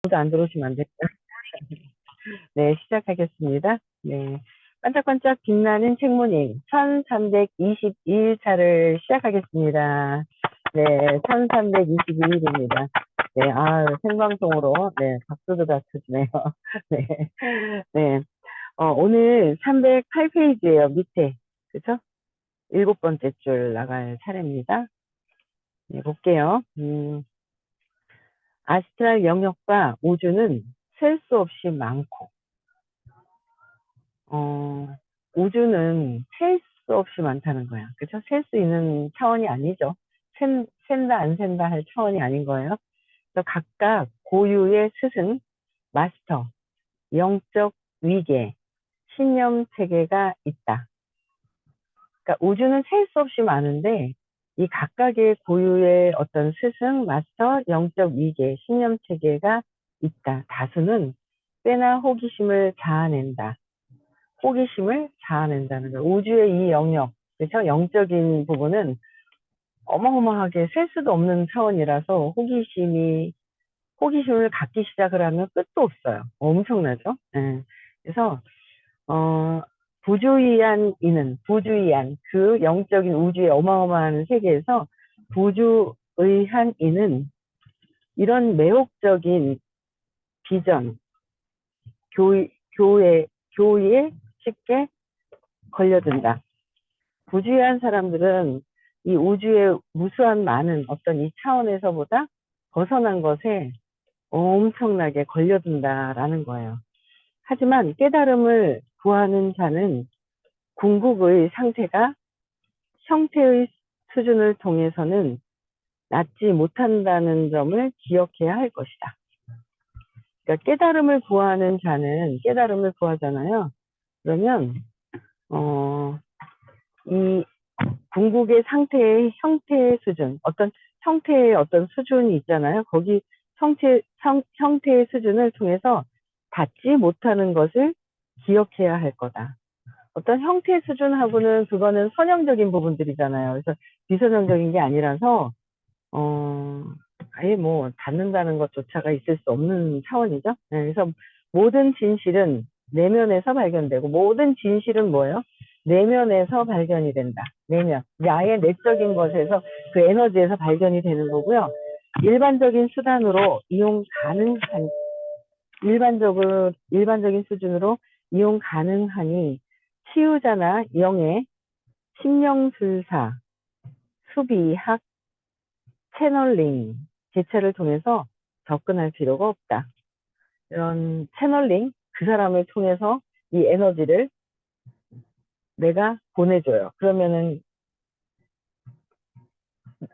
아무도 안 들어오시면 안 될까요? 네, 시작하겠습니다. 네. 반짝반짝 빛나는 책모님 1322일차를 시작하겠습니다. 네, 1322일입니다. 네, 생방송으로, 네, 박수도 다 쳐주네요. 네, 네. 오늘 308페이지예요, 밑에. 그쵸? 7번째 줄 나갈 차례입니다. 네, 볼게요. 아스트랄 영역과 우주는 셀 수 없이 많고, 우주는 셀 수 없이 많다는 거야. 그쵸? 셀 수 있는 차원이 아니죠. 센다, 안 센다 할 차원이 아닌 거예요. 그래서 각각 고유의 스승, 마스터, 영적 위계, 신념 체계가 있다. 그러니까 우주는 셀 수 없이 많은데, 이 각각의 고유의 어떤 스승, 마스터, 영적 위계, 신념 체계가 있다. 다수는 꽤나 호기심을 자아낸다. 호기심을 자아낸다는 거예요. 우주의 이 영역, 그렇죠? 영적인 부분은 어마어마하게 셀 수도 없는 차원이라서 호기심을 갖기 시작을 하면 끝도 없어요. 엄청나죠? 예. 그래서, 부주의한 그 영적인 우주의 어마어마한 세계에서 부주의한 이는 이런 매혹적인 비전, 교의에 쉽게 걸려든다. 부주의한 사람들은 이 우주의 무수한 많은 어떤 이 차원에서보다 벗어난 것에 엄청나게 걸려든다라는 거예요. 하지만 깨달음을 구하는 자는 궁극의 상태가 형태의 수준을 통해서는 낫지 못한다는 점을 기억해야 할 것이다. 그러니까 깨달음을 구하는 자는 깨달음을 구하잖아요. 그러면 이 궁극의 상태의 형태의 수준, 어떤 형태의 어떤 수준이 있잖아요. 거기 형태의 수준을 통해서 닿지 못하는 것을 기억해야 할 거다. 어떤 형태 수준하고는 그거는 선형적인 부분들이잖아요. 그래서 비선형적인 게 아니라서 아예 뭐 닿는다는 것조차가 있을 수 없는 차원이죠. 네, 그래서 모든 진실은 내면에서 발견되고 모든 진실은 뭐예요? 내면에서 발견이 된다. 내면. 나의 내적인 것에서 그 에너지에서 발견이 되는 거고요. 일반적인 수단으로 이용 가능한 일반적인 수준으로 이용 가능하니 치유자나 영의 심령술사, 수비학, 채널링, 제체를 통해서 접근할 필요가 없다. 이런 채널링, 그 사람을 통해서 이 에너지를 내가 보내줘요. 그러면은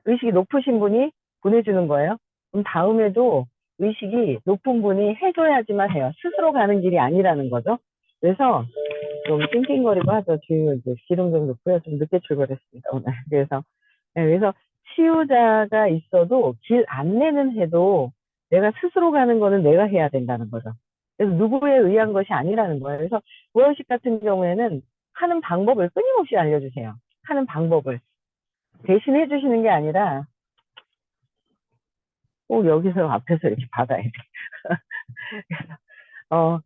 의식이 높으신 분이 보내주는 거예요. 그럼 다음에도 의식이 높은 분이 해줘야지만 해요. 스스로 가는 길이 아니라는 거죠. 그래서 좀 찡찡거리고 하죠. 지금 이제 기름 좀 넣고요. 좀 늦게 출발했습니다, 오늘. 그래서 치유자가 있어도 길 안내는 해도 내가 스스로 가는 거는 내가 해야 된다는 거죠. 그래서 누구에 의한 것이 아니라는 거예요. 그래서 무형식 같은 경우에는 하는 방법을 끊임없이 알려주세요. 하는 방법을. 대신 해주시는 게 아니라 꼭 여기서 앞에서 이렇게 받아야 돼. 어,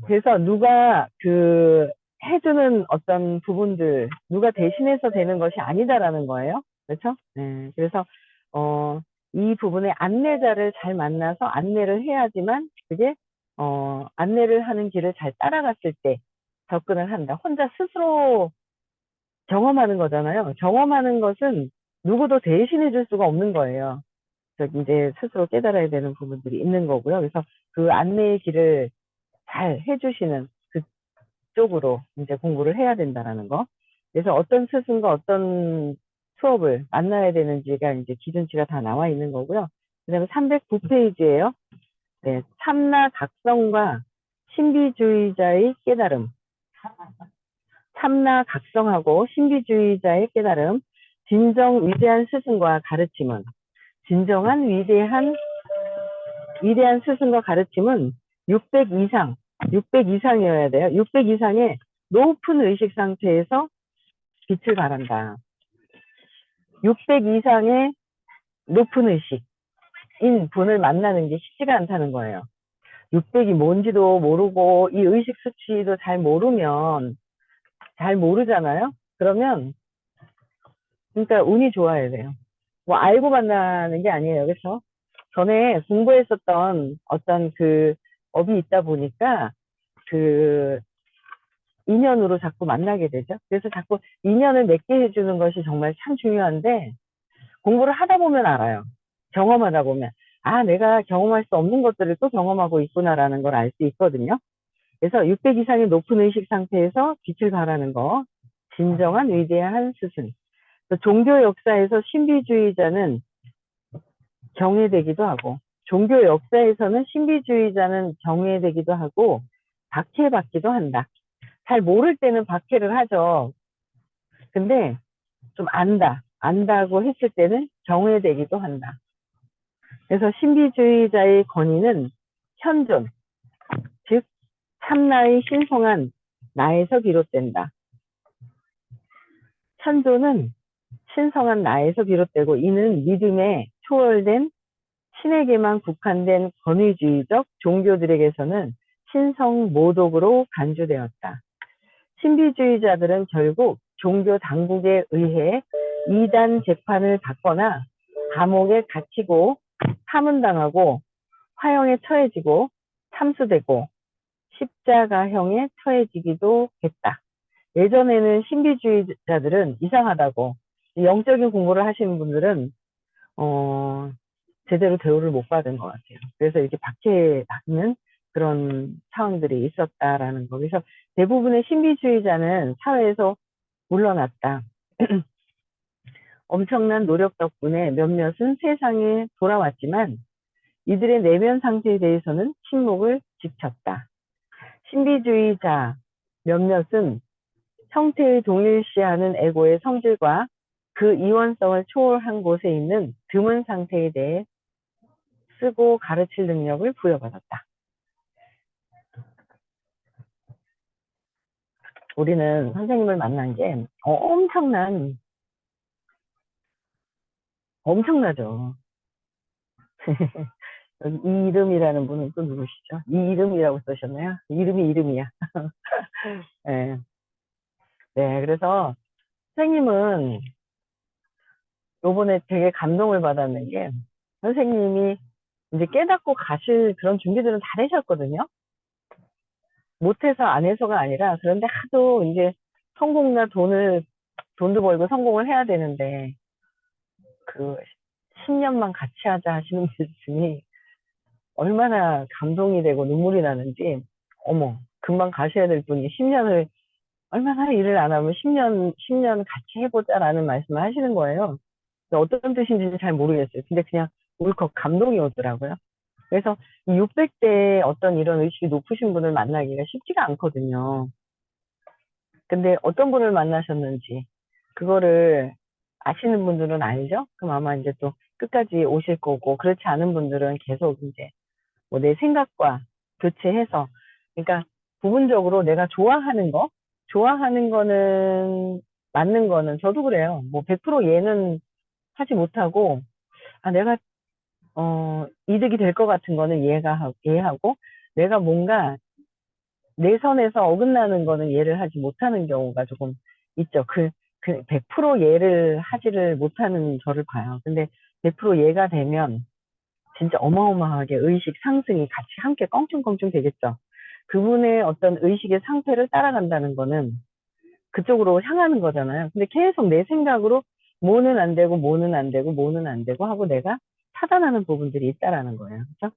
그래서 누가 해주는 어떤 부분들, 누가 대신해서 되는 것이 아니다라는 거예요. 그렇죠? 네. 그래서, 이 부분에 안내자를 잘 만나서 안내를 해야지만 그게, 안내를 하는 길을 잘 따라갔을 때 접근을 한다. 혼자 스스로 경험하는 거잖아요. 경험하는 것은 누구도 대신해 줄 수가 없는 거예요. 이제 스스로 깨달아야 되는 부분들이 있는 거고요. 그래서 그 안내의 길을 잘 해주시는 그쪽으로 이제 공부를 해야 된다라는 거. 그래서 어떤 스승과 어떤 수업을 만나야 되는지가 이제 기준치가 다 나와 있는 거고요. 그 다음에 309페이지예요. 네, 참나 각성과 신비주의자의 깨달음. 참나 각성하고 신비주의자의 깨달음. 진정 위대한 스승과 가르침은 진정한 위대한 스승과 가르침은 600 이상이어야 돼요. 600 이상의 높은 의식 상태에서 빛을 발한다. 600 이상의 높은 의식. 분을 만나는 게 쉽지가 않다는 거예요. 600이 뭔지도 모르고 이 의식 수치도 잘 모르잖아요. 그러면 그러니까 운이 좋아야 돼요. 뭐 알고 만나는 게 아니에요. 그래서 전에 공부했었던 어떤 그 업이 있다 보니까 그 인연으로 자꾸 만나게 되죠. 그래서 자꾸 인연을 맺게 해주는 것이 정말 참 중요한데 공부를 하다 보면 알아요. 경험하다 보면 아 내가 경험할 수 없는 것들을 또 경험하고 있구나라는 걸 알 수 있거든요. 그래서 600 이상의 높은 의식 상태에서 빛을 발하는 거 진정한 위대한 스승. 종교 역사에서 신비주의자는 경외되기도 하고 종교 역사에서는 신비주의자는 경외되기도 하고 박해받기도 한다. 잘 모를 때는 박해를 하죠. 근데 좀 안다고 했을 때는 경외되기도 한다. 그래서 신비주의자의 권위는 현존, 즉 참나의 신성한 나에서 비롯된다. 현존은 신성한 나에서 비롯되고 이는 믿음에 초월된 신에게만 국한된 권위주의적 종교들에게서는 신성 모독으로 간주되었다. 신비주의자들은 결국 종교 당국에 의해 이단 재판을 받거나 감옥에 갇히고 파문당하고 화형에 처해지고 참수되고 십자가형에 처해지기도 했다. 예전에는 신비주의자들은 이상하다고 영적인 공부를 하시는 분들은 제대로 대우를 못 받은 것 같아요. 그래서 이렇게 박해받는 그런 상황들이 있었다라는 거. 그래서 대부분의 신비주의자는 사회에서 물러났다. 엄청난 노력 덕분에 몇몇은 세상에 돌아왔지만 이들의 내면 상태에 대해서는 침묵을 지켰다. 신비주의자 몇몇은 형태의 동일시하는 에고의 성질과 그 이원성을 초월한 곳에 있는 드문 상태에 대해 쓰고 가르칠 능력을 부여받았다. 우리는 선생님을 만난 게 엄청나죠. 이 이름이라는 분은 또 누구시죠? 이 이름이라고 쓰셨나요? 이름이 이름이야. 네. 네, 그래서 선생님은 요번에 되게 감동을 받았는 게 선생님이 이제 깨닫고 가실 그런 준비들은 다 되셨거든요. 못해서 안 해서가 아니라 그런데 하도 이제 성공이나 돈도 벌고 성공을 해야 되는데 그 10년만 같이 하자 하시는 분이 얼마나 감동이 되고 눈물이 나는지 어머 금방 가셔야 될 분이 10년을 얼마나 일을 안 하면 10년 같이 해보자라는 말씀을 하시는 거예요. 어떤 뜻인지 잘 모르겠어요. 근데 그냥 울컥 감동이 오더라고요. 그래서 이 600대 어떤 이런 의식이 높으신 분을 만나기가 쉽지가 않거든요. 근데 어떤 분을 만나셨는지 그거를 아시는 분들은 알죠? 그럼 아마 이제 또 끝까지 오실 거고 그렇지 않은 분들은 계속 이제 뭐 내 생각과 교체해서 그러니까 부분적으로 내가 좋아하는 거는 맞는 거는 저도 그래요. 뭐 100% 얘는 하지 못하고 아 내가 이득이 될 것 같은 거는 이해하고 내가 뭔가 내 선에서 어긋나는 거는 이해를 하지 못하는 경우가 조금 있죠. 100% 이해를 하지를 못하는 저를 봐요. 근데 100% 이해가 되면 진짜 어마어마하게 의식 상승이 같이 함께 껑충껑충 되겠죠. 그분의 어떤 의식의 상태를 따라간다는 거는 그쪽으로 향하는 거잖아요. 근데 계속 내 생각으로 뭐는 안 되고 뭐는 안 되고 뭐는 안 되고 하고 내가 차단하는 부분들이 있다라는 거예요. 그렇죠?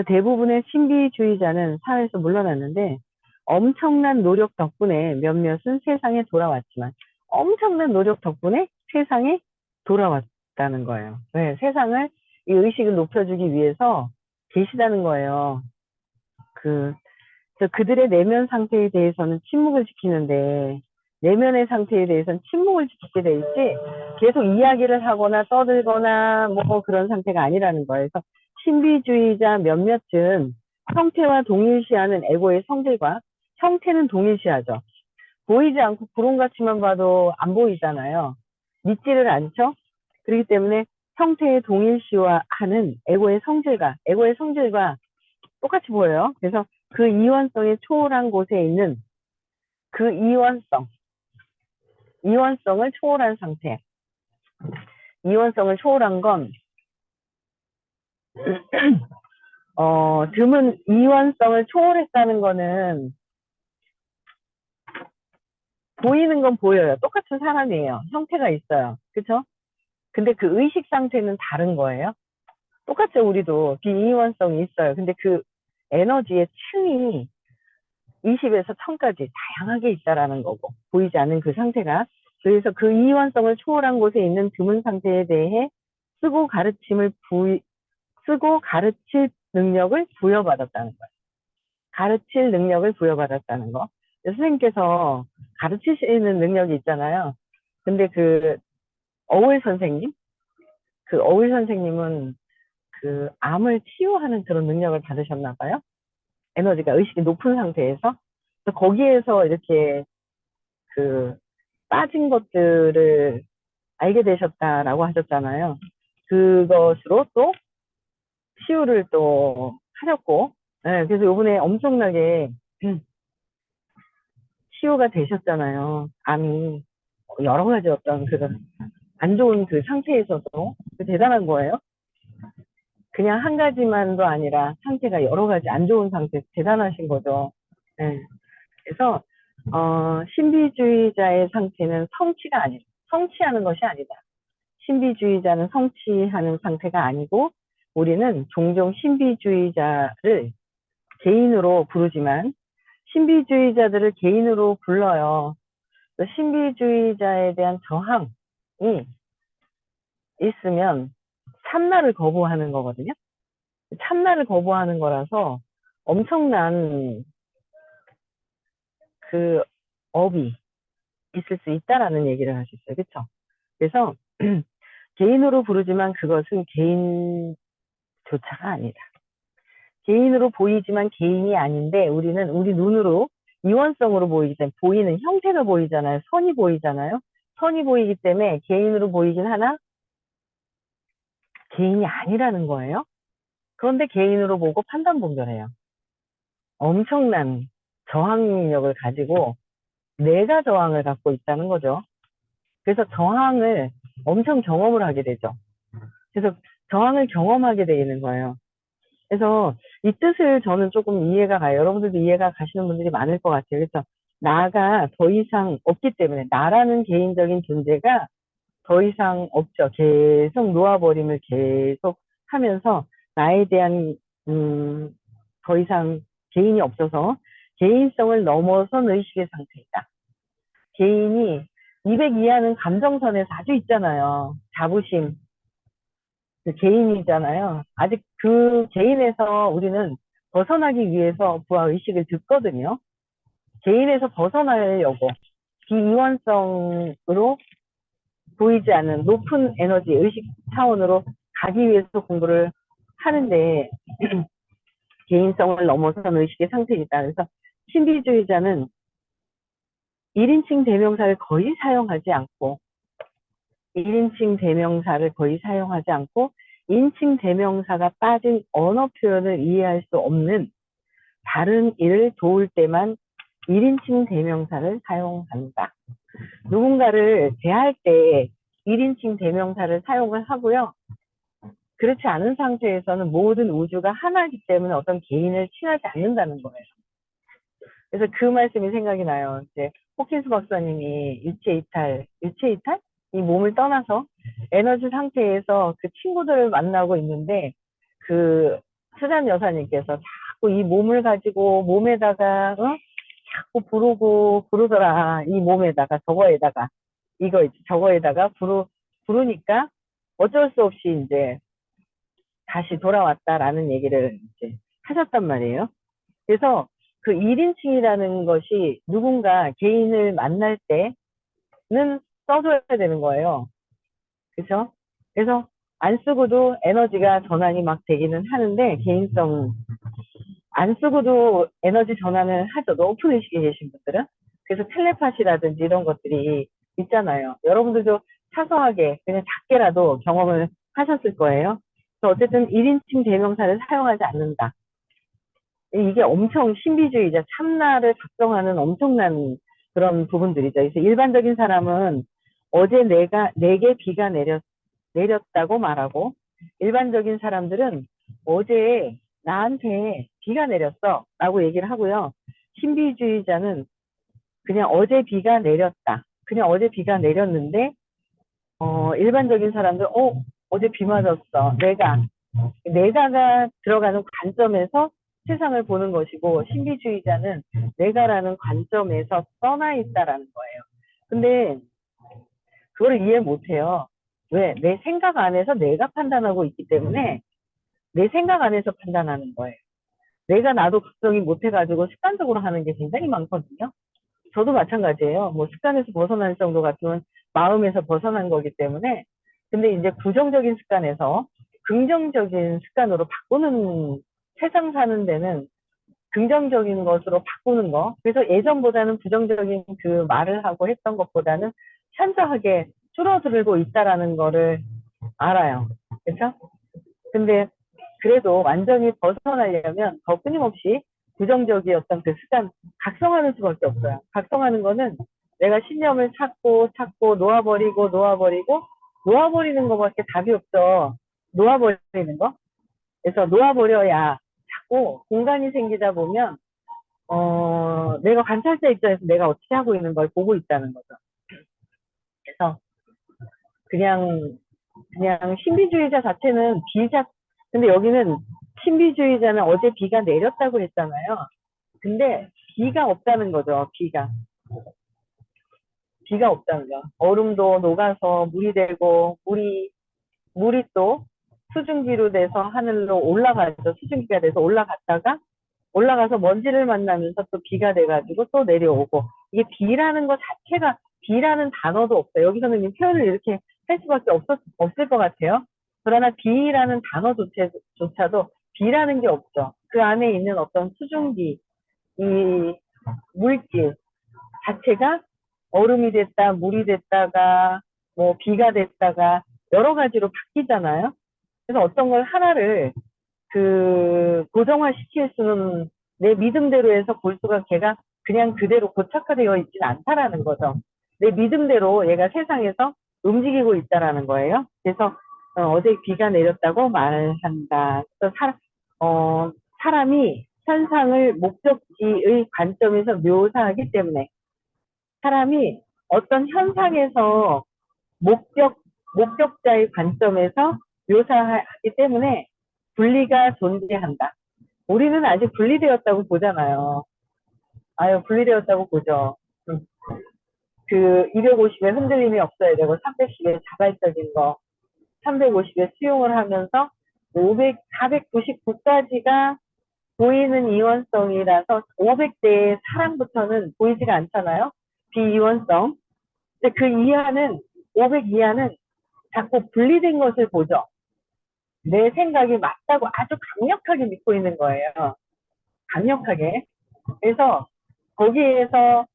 대부분의 신비주의자는 사회에서 물러났는데 엄청난 노력 덕분에 몇몇은 세상에 돌아왔지만 엄청난 노력 덕분에 세상에 돌아왔다는 거예요. 네, 세상을 이 의식을 높여주기 위해서 계시다는 거예요. 그들의 내면 상태에 대해서는 침묵을 지키는데 내면의 상태에 대해서는 침묵을 지키게 돼 있지 계속 이야기를 하거나 떠들거나 뭐 그런 상태가 아니라는 거예요. 그래서 신비주의자 몇몇은 형태와 동일시하는 에고의 성질과 형태는 동일시하죠. 보이지 않고 구름같이만 봐도 안 보이잖아요. 믿지를 않죠. 그렇기 때문에 형태의 동일시하는 에고의 성질과 똑같이 보여요. 그래서 그 이원성의 초월한 곳에 있는 그 이원성을 초월한 상태. 이원성을 초월한 건, 드문 이원성을 초월했다는 거는 보이는 건 보여요. 똑같은 사람이에요. 형태가 있어요. 그쵸? 근데 그 의식 상태는 다른 거예요. 똑같죠, 우리도. 비이원성이 있어요. 근데 그 에너지의 층이 20에서 1000까지 다양하게 있다라는 거고, 보이지 않는 그 상태가. 그래서 그 이원성을 초월한 곳에 있는 드문 상태에 대해 쓰고 가르칠 능력을 부여받았다는 거예요. 가르칠 능력을 부여받았다는 거. 선생님께서 가르치시는 능력이 있잖아요. 근데 그 어울 선생님은 그 암을 치유하는 그런 능력을 받으셨나 봐요. 에너지가 의식이 높은 상태에서. 그래서 거기에서 이렇게 그 빠진 것들을 알게 되셨다라고 하셨잖아요. 그것으로 또 치유를 또 하셨고, 네, 그래서 요번에 엄청나게 치유가 되셨잖아요. 암이 여러 가지 어떤 그런 안 좋은 그 상태에서도 대단한 거예요. 그냥 한 가지만도 아니라 상태가 여러 가지 안 좋은 상태 대단하신 거죠. 네. 그래서 신비주의자의 상태는 성취하는 것이 아니다. 신비주의자는 성취하는 상태가 아니고 우리는 종종 신비주의자를 개인으로 부르지만 신비주의자들을 개인으로 불러요. 신비주의자에 대한 저항이 있으면 참나를 거부하는 거거든요. 참나를 거부하는 거라서 엄청난 그 업이 있을 수 있다라는 얘기를 하셨어요. 그렇죠? 그래서 개인으로 부르지만 그것은 개인조차가 아니다. 개인으로 보이지만 개인이 아닌데 우리는 우리 눈으로 이원성으로 보이기 때문에 보이는 형태가 보이잖아요. 선이 보이잖아요. 선이 보이기 때문에 개인으로 보이긴 하나 개인이 아니라는 거예요. 그런데 개인으로 보고 판단 분별해요. 엄청난 저항력을 가지고 내가 저항을 갖고 있다는 거죠. 그래서 저항을 엄청 경험을 하게 되죠. 그래서 저항을 경험하게 되는 거예요. 그래서 이 뜻을 저는 조금 이해가 가요. 여러분들도 이해가 가시는 분들이 많을 것 같아요. 그래서 나가 더 이상 없기 때문에 나라는 개인적인 존재가 더 이상 없죠. 계속 놓아버림을 계속 하면서 나에 대한 더 이상 개인이 없어서 개인성을 넘어선 의식의 상태이다. 개인이 200 이하는 감정선에서 아주 있잖아요. 자부심, 그 개인이잖아요. 아직 그 개인에서 우리는 벗어나기 위해서 부하 의식을 듣거든요. 개인에서 벗어나려고 비이원성으로 보이지 않는 높은 에너지 의식 차원으로 가기 위해서 공부를 하는데 개인성을 넘어선 의식의 상태이다. 그래서 신비주의자는 1인칭 대명사를 거의 사용하지 않고 1인칭 대명사를 거의 사용하지 않고 인칭 대명사가 빠진 언어 표현을 이해할 수 없는 다른 일을 도울 때만 1인칭 대명사를 사용한다. 누군가를 대할 때 1인칭 대명사를 사용을 하고요. 그렇지 않은 상태에서는 모든 우주가 하나이기 때문에 어떤 개인을 칭하지 않는다는 거예요. 그래서 그 말씀이 생각이 나요. 이제 호킨스 박사님이 유체 이탈? 이 몸을 떠나서 에너지 상태에서 그 친구들을 만나고 있는데 그 수잔 여사님께서 자꾸 이 몸을 가지고 몸에다가 자꾸 부르더라. 이 몸에다가 저거에다가 저거에다가 부르니까 어쩔 수 없이 이제 다시 돌아왔다라는 얘기를 이제 하셨단 말이에요. 그래서 그 1인칭이라는 것이 누군가 개인을 만날 때는 써줘야 되는 거예요. 그렇죠? 그래서 안 쓰고도 에너지가 전환이 막 되기는 하는데 개인성 안 쓰고도 에너지 전환을 하죠. 높은 의식에 계신 분들은. 그래서 텔레파시라든지 이런 것들이 있잖아요. 여러분들도 사소하게 그냥 작게라도 경험을 하셨을 거예요. 그래서 어쨌든 1인칭 대명사를 사용하지 않는다. 이게 엄청 신비주의자, 참나를 작성하는 엄청난 그런 부분들이죠. 그래서 일반적인 사람은 어제 내게 비가 내렸다고 말하고, 일반적인 사람들은 어제 나한테 비가 내렸어 라고 얘기를 하고요. 신비주의자는 그냥 어제 비가 내렸다. 그냥 어제 비가 내렸는데, 일반적인 사람들, 어제 비 맞았어. 내가가 들어가는 관점에서 세상을 보는 것이고, 신비주의자는 내가라는 관점에서 떠나 있다라는 거예요. 근데 그걸 이해 못해요. 왜? 내 생각 안에서 내가 판단하고 있기 때문에 내 생각 안에서 판단하는 거예요. 내가 나도 걱정이 못해가지고 습관적으로 하는 게 굉장히 많거든요. 저도 마찬가지예요. 뭐 습관에서 벗어날 정도 같으면 마음에서 벗어난 거기 때문에. 근데 이제 부정적인 습관에서 긍정적인 습관으로 바꾸는, 세상 사는 데는 긍정적인 것으로 바꾸는 거. 그래서 예전보다는 부정적인 그 말을 하고 했던 것보다는 현저하게 줄어들고 있다라는 거를 알아요. 그렇죠? 근데 그래도 완전히 벗어나려면 더 끊임없이 부정적이었던 그 습관 각성하는 수밖에 없어요. 각성하는 거는 내가 신념을 찾고 놓아버리는 것밖에 답이 없죠. 놓아버리는 거. 그래서 놓아버려야 자꾸 공간이 생기다 보면 내가 관찰자 입장에서 내가 어떻게 하고 있는 걸 보고 있다는 거죠. 그래서 그냥 신비주의자 자체는 근데 여기는 신비주의자는 어제 비가 내렸다고 했잖아요. 근데 비가 없다는 거죠. 비가 없다는 거. 얼음도 녹아서 물이 되고, 물이 또 수증기로 돼서 하늘로 올라가죠. 수증기가 돼서 올라가서 먼지를 만나면서 또 비가 돼가지고 또 내려오고. 이게 비라는 것 자체가, 비라는 단어도 없어요. 여기서는 이 표현을 이렇게 할 수밖에 없을 것 같아요. 그러나 비라는 단어조차도 비라는 게 없죠. 그 안에 있는 어떤 수증기, 이 물질 자체가 얼음이 됐다, 물이 됐다가, 뭐 비가 됐다가 여러 가지로 바뀌잖아요. 그래서 어떤 걸 하나를 고정화시킬 수는 내 믿음대로 해서 볼 수가 걔가 그냥 그대로 고착화되어 있지는 않다라는 거죠. 내 믿음대로 얘가 세상에서 움직이고 있다라는 거예요. 그래서 어제 비가 내렸다고 말한다. 그래서 사람이 현상을 목적지의 관점에서 묘사하기 때문에 사람이 어떤 현상에서 목격자의 관점에서 묘사하기 때문에 분리가 존재한다. 우리는 아직 분리되었다고 보잖아요. 분리되었다고 보죠. 그 250에 흔들림이 없어야 되고 310에 자발적인 거, 350에 수용을 하면서 499까지가 보이는 이원성이라서 500대의 사랑부터는 보이지가 않잖아요. 비이원성. 근데 그 이하는 500 이하는 자꾸 분리된 것을 보죠. 내 생각이 맞다고 아주 강력하게 믿고 있는 거예요. 강력하게. 그래서 거기에서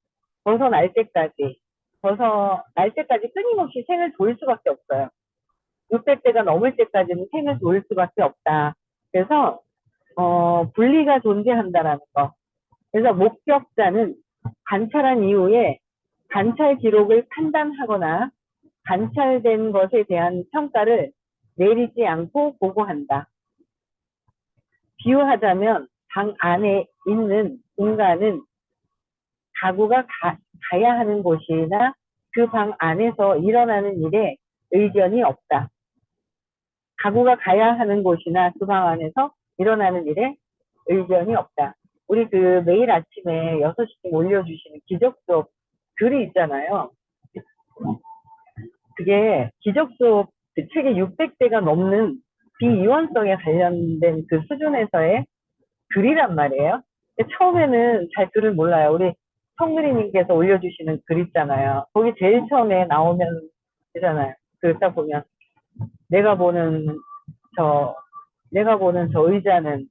벗어날 때까지 끊임없이 생을 돌 수밖에 없어요. 600대가 넘을 때까지는 생을 돌 수밖에 없다. 그래서 분리가 존재한다라는 거. 그래서 목격자는 관찰한 이후에 관찰 기록을 판단하거나 관찰된 것에 대한 평가를 내리지 않고 보고한다. 비유하자면 방 안에 있는 공간은 가구가 가야 하는 곳이나 그 방 안에서 일어나는 일에 의견이 없다. 가구가 가야 하는 곳이나 그 방 안에서 일어나는 일에 의견이 없다. 우리 매일 아침에 6시쯤 올려주시는 기적수업 글이 있잖아요. 그게 기적수업 그 책에 600대가 넘는 비이원성에 관련된 그 수준에서의 글이란 말이에요. 처음에는 잘 글을 몰라요. 우리 성그리님께서 올려주시는 글 있잖아요. 거기 제일 처음에 나오면 되잖아요. 딱 보면 내가 보는 저 의자는,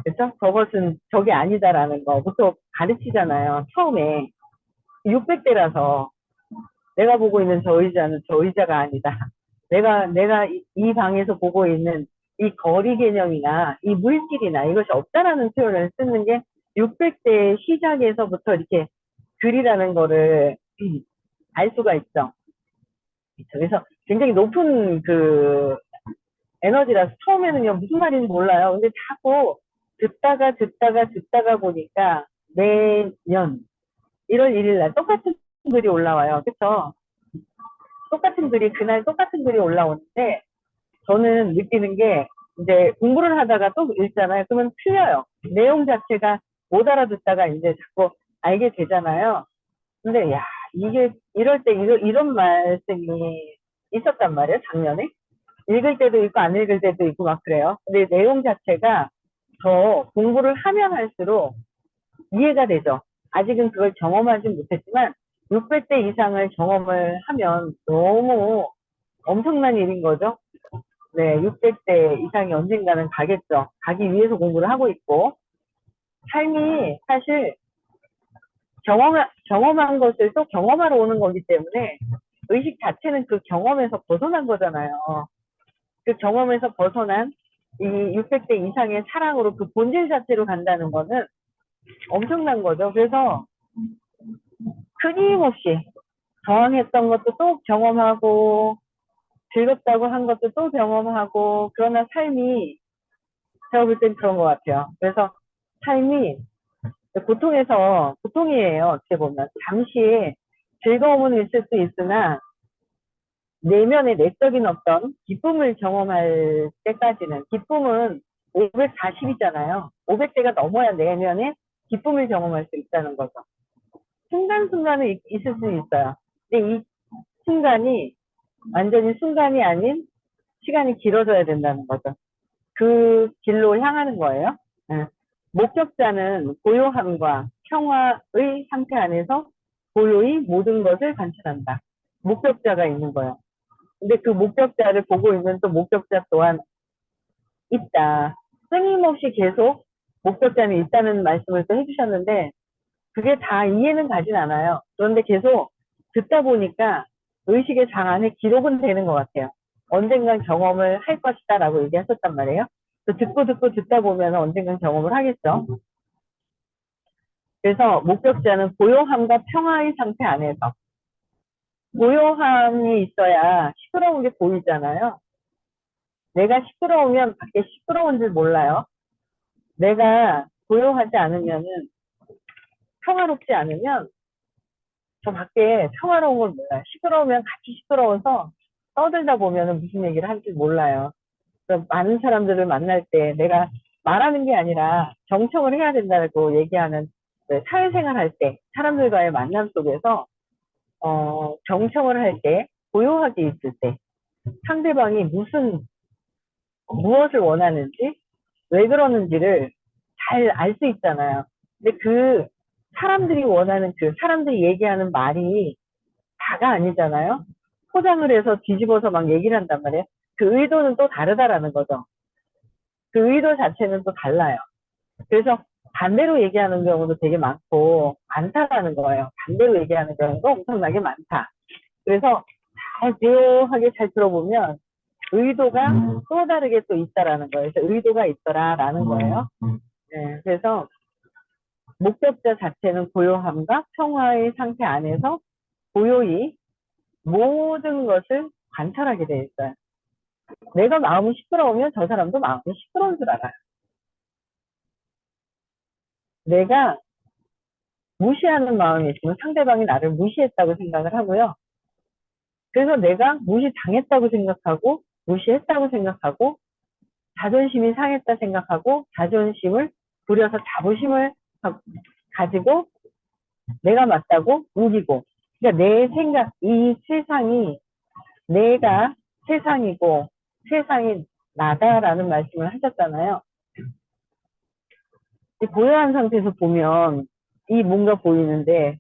그렇죠? 저것은 저게 아니다라는 거부터 가르치잖아요. 처음에 600대라서 내가 보고 있는 저 의자는 저 의자가 아니다. 내가 이 방에서 보고 있는 이 거리 개념이나 이 물질이나 이것이 없다라는 표현을 쓰는 게 600대 시작에서부터 이렇게 글이라는 거를 알 수가 있죠. 그래서 굉장히 높은 그 에너지라서 처음에는요 무슨 말인지 몰라요. 근데 자꾸 듣다가 보니까 매년 1월 1일 날 똑같은 글이 올라와요. 그쵸? 똑같은 글이 그날 똑같은 글이 올라오는데 저는 느끼는 게 이제 공부를 하다가 또 읽잖아요. 그러면 틀려요. 내용 자체가 못 알아듣다가 이제 자꾸 알게 되잖아요. 근데 야 이게 이럴 때 이런 말씀이 있었단 말이에요. 작년에. 읽을 때도 있고 안 읽을 때도 있고 막 그래요. 근데 내용 자체가 더 공부를 하면 할수록 이해가 되죠. 아직은 그걸 경험하지 못했지만 600대 이상을 경험을 하면 너무 엄청난 일인 거죠. 네, 600대 이상이 언젠가는 가겠죠. 가기 위해서 공부를 하고 있고 삶이 사실 경험한 것을 또 경험하러 오는 거기 때문에 의식 자체는 그 경험에서 벗어난 거잖아요. 그 경험에서 벗어난 이 600대 이상의 사랑으로 그 본질 자체로 간다는 거는 엄청난 거죠. 그래서 끊임없이 저항했던 것도 또 경험하고 즐겁다고 한 것도 또 경험하고 그러나 삶이 제가 볼 땐 그런 것 같아요. 그래서 삶이 고통이에요. 어떻게 보면 잠시 즐거움은 있을 수 있으나 내면의 내적인 어떤 기쁨을 경험할 때까지는 기쁨은 540이잖아요. 500대가 넘어야 내면에 기쁨을 경험할 수 있다는 거죠. 순간순간은 있을 수 있어요. 근데 이 순간이 완전히 순간이 아닌 시간이 길어져야 된다는 거죠. 그 길로 향하는 거예요. 네. 목격자는 고요함과 평화의 상태 안에서 고요히 모든 것을 관찰한다. 목격자가 있는 거예요. 근데 그 목격자를 보고 있는 또 목격자 또한 있다. 끊임없이 계속 목격자는 있다는 말씀을 또 해주셨는데 그게 다 이해는 가진 않아요. 그런데 계속 듣다 보니까 의식의 장 안에 기록은 되는 것 같아요. 언젠간 경험을 할 것이다 라고 얘기하셨단 말이에요. 듣고 듣다 보면 언젠간 경험을 하겠죠. 그래서 목격자는 고요함과 평화의 상태 안에서 고요함이 있어야 시끄러운 게 보이잖아요. 내가 시끄러우면 밖에 시끄러운 줄 몰라요. 내가 고요하지 않으면은 평화롭지 않으면 저 밖에 평화로운 걸 몰라요. 시끄러우면 같이 시끄러워서 떠들다 보면은 무슨 얘기를 할지 몰라요. 그래서 많은 사람들을 만날 때 내가 말하는 게 아니라 경청을 해야 된다고 얘기하는 사회생활 할 때 사람들과의 만남 속에서 경청을 할 때 고요하게 있을 때 상대방이 무엇을 원하는지 왜 그러는지를 잘 알 수 있잖아요. 근데 그 사람들이 원하는 사람들이 얘기하는 말이 다가 아니잖아요. 포장을 해서 뒤집어서 막 얘기를 한단 말이에요. 그 의도는 또 다르다라는 거죠. 그 의도 자체는 또 달라요. 그래서 반대로 얘기하는 경우도 되게 많다라는 거예요. 반대로 얘기하는 경우도 엄청나게 많다. 그래서 잘 조용하게 잘 들어보면 의도가 또 다르게 또 있다라는 거예요. 그래서 의도가 있더라라는 거예요. 네, 그래서 목격자 자체는 고요함과 평화의 상태 안에서 고요히 모든 것을 관찰하게 돼 있어요. 내가 마음이 시끄러우면 저 사람도 마음이 시끄러운 줄 알아요. 내가 무시하는 마음이 있으면 상대방이 나를 무시했다고 생각을 하고요. 그래서 내가 무시당했다고 생각하고 무시했다고 생각하고 자존심이 상했다 생각하고 자존심을 부려서 자부심을 가지고 내가 맞다고 우기고 그러니까 내 생각 이 세상이 내가 세상이고 세상이 나다라는 말씀을 하셨잖아요. 고요한 상태에서 보면 이 뭔가 보이는데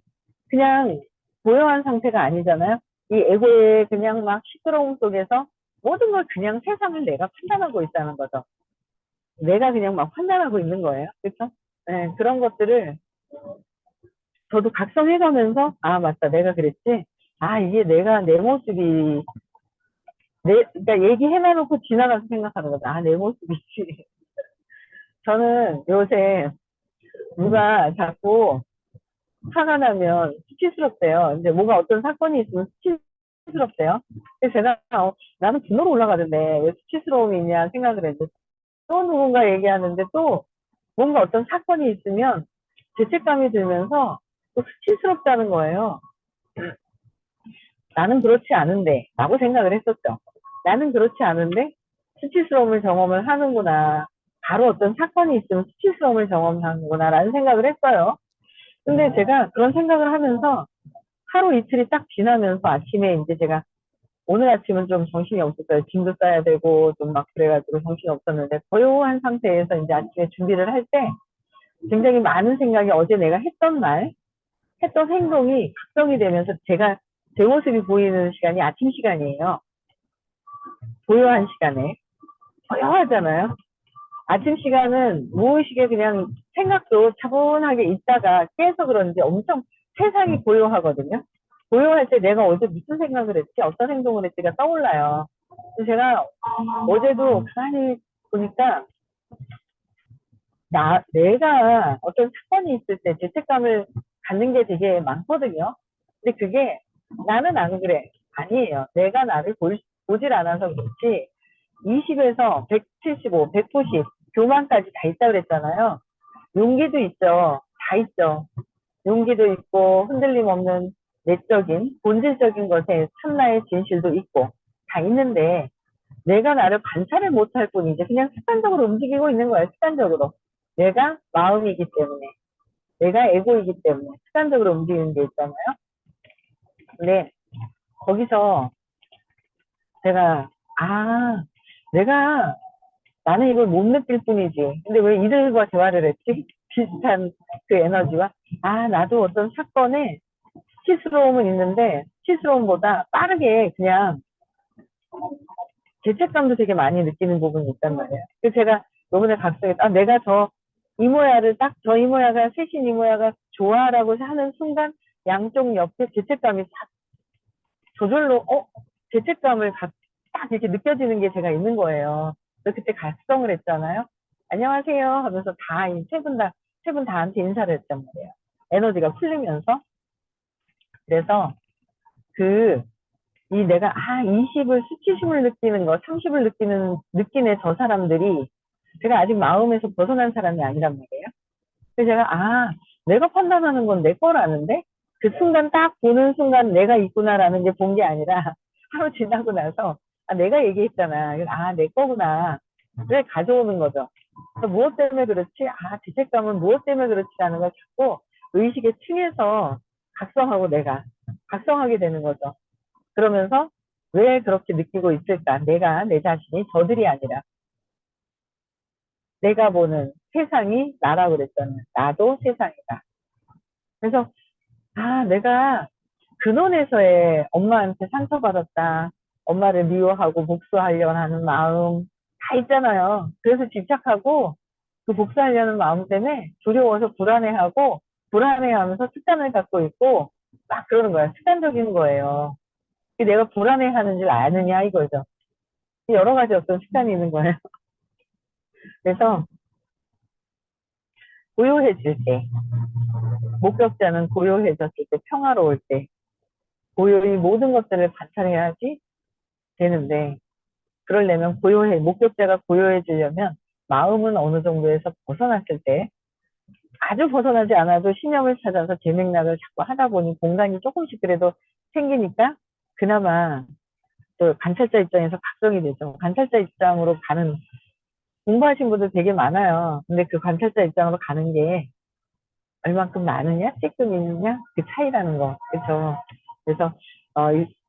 그냥 고요한 상태가 아니잖아요. 이 에고의 그냥 막 시끄러움 속에서 모든 걸 그냥 세상을 내가 판단하고 있다는 거죠. 내가 그냥 막 판단하고 있는 거예요. 그렇죠? 네, 그런 것들을 저도 각성해가면서 아 맞다 내가 그랬지. 아 이게 내가 내 모습이 그러니까 얘기해놔놓고 지나가서 생각하는 거다. 아, 내 모습이지. 저는 요새 누가 자꾸 화가 나면 수치스럽대요. 이제 뭐가 어떤 사건이 있으면 수치스럽대요. 그래서 제가, 나는 분노로 올라가던데 왜 수치스러움이 있냐 생각을 했는데 또 누군가 얘기하는데 또 뭔가 어떤 사건이 있으면 죄책감이 들면서 또 수치스럽다는 거예요. 나는 그렇지 않은데 라고 생각을 했었죠. 나는 그렇지 않은데 수치스러움을 경험을 하는구나. 바로 어떤 사건이 있으면 수치스러움을 경험하는구나 라는 생각을 했어요. 근데 제가 그런 생각을 하면서 하루 이틀이 딱 지나면서 아침에 이제 제가 오늘 아침은 좀 정신이 없었어요. 짐도 싸야 되고 좀 막 그래가지고 정신이 없었는데 고요한 상태에서 이제 아침에 준비를 할 때 굉장히 많은 생각이 어제 내가 했던 말, 했던 행동이 각성이 되면서 제가 제 모습이 보이는 시간이 아침 시간이에요. 고요한 시간에. 고요하잖아요. 아침 시간은 무의식에 그냥 생각도 차분하게 있다가 깨서 그런지 엄청 세상이 고요하거든요. 고요할 때 내가 어제 무슨 생각을 했지, 어떤 행동을 했지가 떠올라요. 제가 어제도 가만히 보니까 내가 어떤 사건이 있을 때 죄책감을 갖는 게 되게 많거든요. 근데 그게 나는 안 그래. 아니에요. 내가 나를 보질 않아서 그렇지. 20에서 175, 190, 교만까지 다 있다 그랬잖아요. 용기도 있죠. 다 있죠. 용기도 있고 흔들림 없는 내적인 본질적인 것에 참나의 진실도 있고 다 있는데 내가 나를 관찰을 못할 뿐이지 그냥 습관적으로 움직이고 있는 거예요. 습관적으로. 내가 마음이기 때문에 내가 에고이기 때문에 습관적으로 움직이는 게 있잖아요. 근데 거기서 제가 내가 나는 이걸 못 느낄 뿐이지. 근데 왜 이들과 대화를 했지? 비슷한 그 에너지와 나도 어떤 사건에 수치스러움은 있는데 수치스러움보다 빠르게 그냥 죄책감도 되게 많이 느끼는 부분이 있단 말이에요. 그래서 제가 요번에 각성했다. 내가 이모야를 딱 저 이모야가 세신 이모야가 좋아라고 하는 순간 양쪽 옆에 죄책감이 싹 저절로 죄책감을 딱 이렇게 느껴지는 게 제가 있는 거예요. 그래서 그때 각성을 했잖아요. 안녕하세요 하면서 세 분 다한테 인사를 했단 말이에요. 에너지가 풀리면서. 그래서 내가 20을 수치심을 느끼는 거, 30을 느끼네 저 사람들이 제가 아직 마음에서 벗어난 사람이 아니란 말이에요. 그래서 제가 내가 판단하는 건 내 거라는데 그 순간 딱 보는 순간 내가 있구나라는 게 본 게 아니라 하루 지나고 나서 내가 얘기했잖아. 내 거구나. 왜 가져오는 거죠. 무엇 때문에 그렇지? 죄책감은 무엇 때문에 그렇지라는 걸 자꾸 의식의 층에서 각성하고 내가 각성하게 되는 거죠. 그러면서 왜 그렇게 느끼고 있을까? 내가 내 자신이 저들이 아니라 내가 보는 세상이 나라고 그랬잖아요. 나도 세상이다. 그래서 내가 근원에서의 엄마한테 상처받았다. 엄마를 미워하고 복수하려고 하는 마음 다 있잖아요. 그래서 집착하고 그 복수하려는 마음 때문에 두려워서 불안해하면서 습관을 갖고 있고 막 그러는 거예요. 습관적인 거예요. 내가 불안해하는 줄 아느냐 이거죠. 여러 가지 어떤 습관이 있는 거예요. 그래서 고요해질 때, 목격자는 고요해졌을 때, 평화로울 때, 고요히 모든 것들을 관찰해야지 되는데, 그러려면 목격자가 고요해지려면 마음은 어느 정도에서 벗어났을 때, 아주 벗어나지 않아도 신념을 찾아서 제 맥락을 자꾸 하다 보니 공간이 조금씩 그래도 생기니까, 그나마 또 관찰자 입장에서 각성이 되죠. 관찰자 입장으로 가는, 공부하신 분들 되게 많아요. 근데 그 관찰자 입장으로 가는 게 얼만큼 많으냐, 찔끔 있느냐, 그 차이라는 거. 그쵸? 그래서,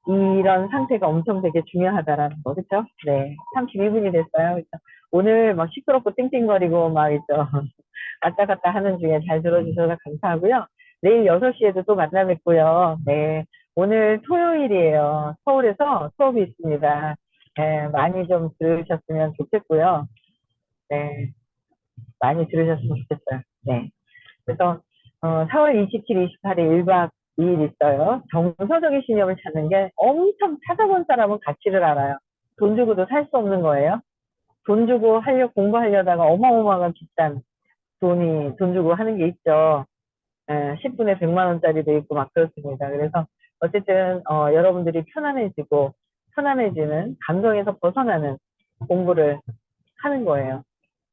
이런 상태가 엄청 되게 중요하다라는 거. 그쵸? 네. 32분이 됐어요. 그쵸? 오늘 막 시끄럽고 띵띵거리고 막 있죠. 왔다 갔다 하는 중에 잘 들어주셔서 감사하고요. 내일 6시에도 또 만나 뵙고요. 네. 오늘 토요일이에요. 서울에서 수업이 있습니다. 네, 많이 좀 들으셨으면 좋겠고요. 네. 많이 들으셨으면 좋겠어요. 네. 그래서 4월 27, 28일 1박 2일 있어요. 정서적인 신념을 찾는 게 엄청 찾아본 사람은 가치를 알아요. 돈 주고도 살 수 없는 거예요. 돈 주고 공부하려다가 어마어마한 비싼 돈 주고 하는 게 있죠. 10분에 100만 원짜리도 있고 막 그렇습니다. 그래서 어쨌든 여러분들이 편안해지는 감정에서 벗어나는 공부를 하는 거예요.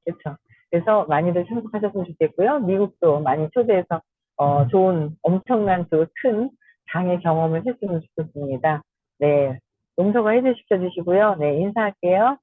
그렇죠. 그래서 많이들 참석하셨으면 좋겠고요. 미국도 많이 초대해서 좋은 엄청난 그 큰 장의 경험을 했으면 좋겠습니다. 네, 용서가 해주시고요. 네, 인사할게요.